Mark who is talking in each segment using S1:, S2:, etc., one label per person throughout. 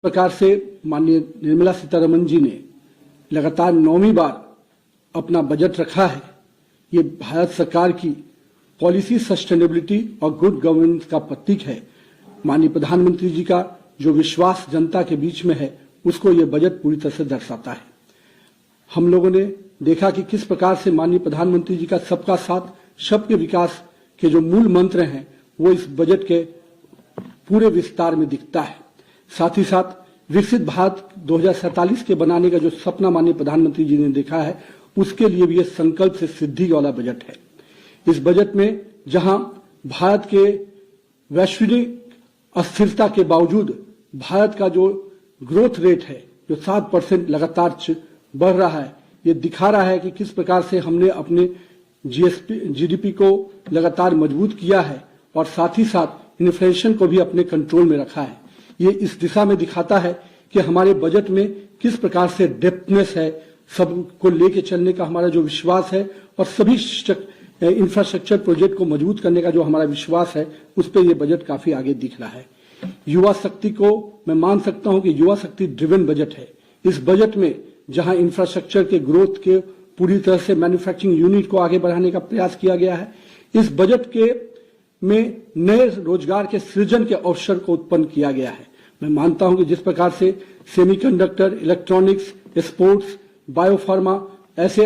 S1: प्रकार से माननीय निर्मला सीतारमण जी ने लगातार 9वीं बार अपना बजट रखा है, ये भारत सरकार की पॉलिसी सस्टेनेबिलिटी और गुड गवर्नेंस का प्रतीक है। माननीय प्रधानमंत्री जी का जो विश्वास जनता के बीच में है, उसको ये बजट पूरी तरह से दर्शाता है। हम लोगों ने देखा कि किस प्रकार से माननीय प्रधानमंत्री जी का सबका साथ सबके विकास के जो मूल मंत्र हैं, वो इस बजट के पूरे विस्तार में दिखता है। साथ ही साथ विकसित भारत 2047 के बनाने का जो सपना माननीय प्रधानमंत्री जी ने देखा है, उसके लिए भी ये संकल्प से सिद्धि वाला बजट है। इस बजट में जहां भारत के वैश्विक अस्थिरता के बावजूद भारत का जो ग्रोथ रेट है, जो 7% लगातार बढ़ रहा है, ये दिखा रहा है कि किस प्रकार से हमने अपने जीडीपी को लगातार मजबूत किया है और साथ ही साथ इन्फ्लेशन को भी अपने कंट्रोल में रखा है। ये इस दिशा में दिखाता है कि हमारे बजट में किस प्रकार से डेप्थनेस है, सबको लेके चलने का हमारा जो विश्वास है और सभी इंफ्रास्ट्रक्चर प्रोजेक्ट को मजबूत करने का जो हमारा विश्वास है, उस पर यह बजट काफी आगे दिख रहा है। युवा शक्ति को मैं मान सकता हूं कि युवा शक्ति ड्रिवन बजट है। इस बजट में जहां इंफ्रास्ट्रक्चर के ग्रोथ के पूरी तरह से मैन्युफैक्चरिंग यूनिट को आगे बढ़ाने का प्रयास किया गया है, इस बजट के में नए रोजगार के सृजन के अवसर को उत्पन्न किया गया है। मैं मानता हूं कि जिस प्रकार से सेमीकंडक्टर, इलेक्ट्रॉनिक्स, स्पोर्ट्स, बायोफार्मा, ऐसे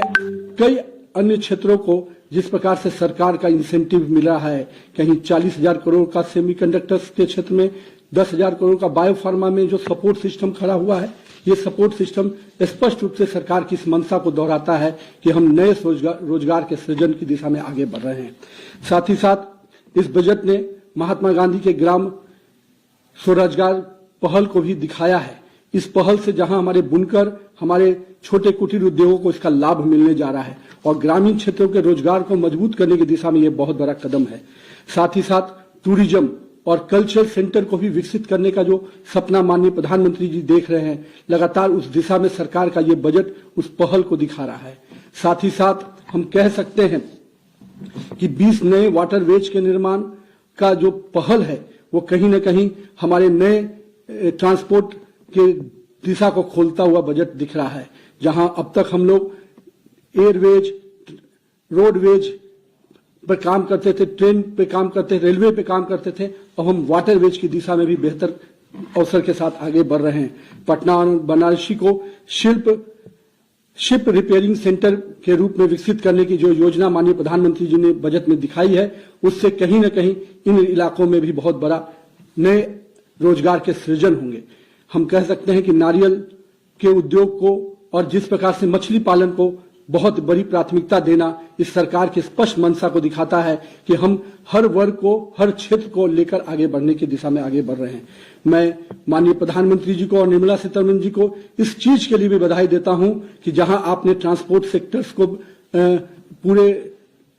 S1: कई अन्य क्षेत्रों को जिस प्रकार से सरकार का इंसेंटिव मिल रहा है, कहीं 40,000 करोड़ का सेमीकंडक्टर्स के क्षेत्र में, 10,000 करोड़ का बायोफार्मा में जो सपोर्ट सिस्टम खड़ा हुआ है, ये सपोर्ट सिस्टम स्पष्ट रूप से सरकार की इस मंशा को दोहराता है कि हम नए रोजगार के सृजन की दिशा में आगे बढ़ रहे हैं। साथ ही साथ इस बजट ने महात्मा गांधी के ग्राम स्वरोजगार पहल को भी दिखाया है। इस पहल से जहां हमारे बुनकर, हमारे छोटे कुटीर उद्योगों को इसका लाभ मिलने जा रहा है और ग्रामीण क्षेत्रों के रोजगार को मजबूत करने की दिशा में यह बहुत बड़ा कदम है। साथ ही साथ टूरिज्म और कल्चरल सेंटर को भी विकसित करने का जो सपना माननीय प्रधानमंत्री जी देख रहे हैं, लगातार उस दिशा में सरकार का ये बजट उस पहल को दिखा रहा है। साथ ही साथ हम कह सकते हैं कि 20 नए वाटरवेज के निर्माण का जो पहल है, वो कहीं न कहीं हमारे नए ट्रांसपोर्ट के दिशा को खोलता हुआ बजट दिख रहा है। जहां अब तक हम लोग एयरवेज, रोडवेज पर काम करते थे, ट्रेन पे काम करते, रेलवे पे काम करते थे, अब हम वाटरवेज की दिशा में भी बेहतर अवसर के साथ आगे बढ़ रहे हैं। पटना और बनारसी को शिप रिपेयरिंग सेंटर के रूप में विकसित करने की जो योजना माननीय प्रधानमंत्री जी ने बजट में दिखाई है, उससे कहीं न कहीं इन इलाकों में भी बहुत बड़ा नए रोजगार के सृजन होंगे। हम कह सकते हैं कि नारियल के उद्योग को और जिस प्रकार से मछली पालन को बहुत बड़ी प्राथमिकता देना इस सरकार की स्पष्ट मंशा को दिखाता है कि हम हर वर्ग को, हर क्षेत्र को लेकर आगे बढ़ने की दिशा में आगे बढ़ रहे हैं। मैं माननीय प्रधानमंत्री जी को और निर्मला सीतारमण जी को इस चीज के लिए भी बधाई देता हूं कि जहां आपने ट्रांसपोर्ट सेक्टर्स को पूरे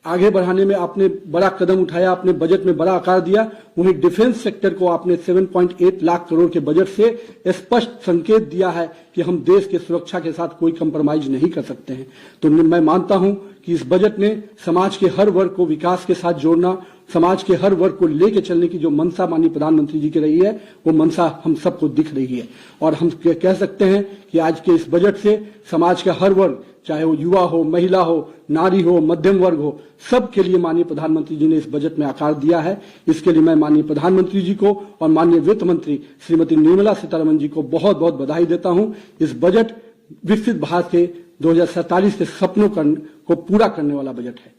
S1: आगे बढ़ाने में आपने बड़ा कदम उठाया, आपने बजट में बड़ा आकार दिया, वहीं डिफेंस सेक्टर को आपने 7.8 लाख करोड़ के बजट से स्पष्ट संकेत दिया है कि हम देश के सुरक्षा के साथ कोई कंप्रोमाइज नहीं कर सकते हैं। तो मैं मानता हूं कि इस बजट ने समाज के हर वर्ग को विकास के साथ जोड़ना, समाज के हर वर्ग को लेके चलने की जो मंशा माननीय प्रधानमंत्री जी की रही है, वो मंशा हम सबको दिख रही है। और हम कह सकते हैं कि आज के इस बजट से समाज का हर वर्ग, चाहे वो युवा हो, महिला हो, नारी हो, मध्यम वर्ग हो, सबके लिए माननीय प्रधानमंत्री जी ने इस बजट में आकार दिया है। इसके लिए मैं माननीय प्रधानमंत्री जी को और माननीय वित्त मंत्री श्रीमती निर्मला सीतारमण जी को बहुत बहुत बधाई देता हूं। इस बजट विकसित भारत के 2047 के सपनों को पूरा करने वाला बजट है।